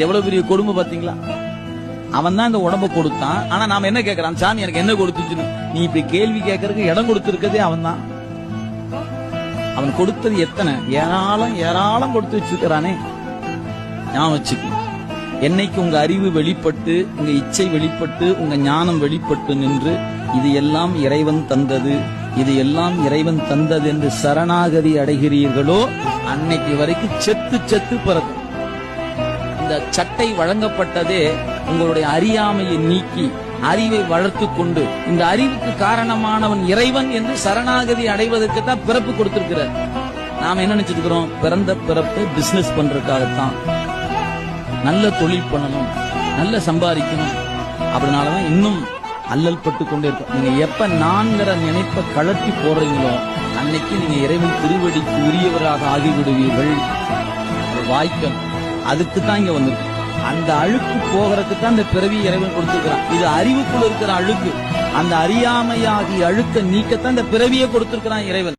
எவ்வளவு பெரிய கொடுமை பாத்தீங்களா? அவன் தான் இந்த உடம்ப கொடுத்தான். ஆனா நாம என்ன கேட்கறான்? சாமி எனக்கு என்ன கொடுத்துச்சுன்னு நீ இப்படி கேள்வி கேட்கறதுக்கு இடம் கொடுத்திருக்கதே அவன் தான். அவன் கொடுத்தது எத்தனை ஏராளம் ஏராளம் கொடுத்து வச்சிருக்கிறானே. ஞாபகம் வச்சுக்க. என்னைக்கு உங்க அறிவு வெளிப்பட்டு, உங்க இச்சை வெளிப்பட்டு, உங்க ஞானம் வெளிப்பட்டு நின்று இது எல்லாம் இறைவன் தந்தது, இது எல்லாம் இறைவன் தந்தது என்று சரணாகதி அடைகிறீர்களோ அன்னைக்கு வரைக்கும் செத்து செத்து பிறகு. இந்த சட்டை வழங்கப்பட்டதே உங்களுடைய அறியாமையை நீக்கி அறிவை வளர்த்து கொண்டு, இந்த அறிவுக்கு காரணமானவன் இறைவன் என்று சரணாகதி அடைவதற்கு தான் பிறப்பு கொடுத்திருக்கிறார். நாம என்ன நினைச்சிருக்கிறோம்? பிறந்த பிறப்பு பிசினஸ் பண்றதுக்காகத்தான், நல்ல தொழில் பண்ணணும், நல்ல சம்பாதிக்கணும். அப்படினாலதான் இன்னும் அல்லல் பட்டு கொண்டே இருக்கும். நீங்க எப்ப நான்கிற நினைப்ப கலட்டி போடுறீங்களோ அன்னைக்கு நீங்க இறைவன் திருவடிக்கு உரியவராக ஆகிவிடுவீர்கள். வாய்க்கணும். அதுக்கு தான் இங்க வந்திருக்கு. அந்த அழுக்கு போகிறதுக்கு தான் அந்த பிறவி இறைவன் கொடுத்திருக்கிறான். இது அறிவுக்குள்ள இருக்கிற அழுக்கு. அந்த அறியாமையாகி அழுக்க நீக்கத்தான் இந்த பிறவியை கொடுத்திருக்கிறான் இறைவன்.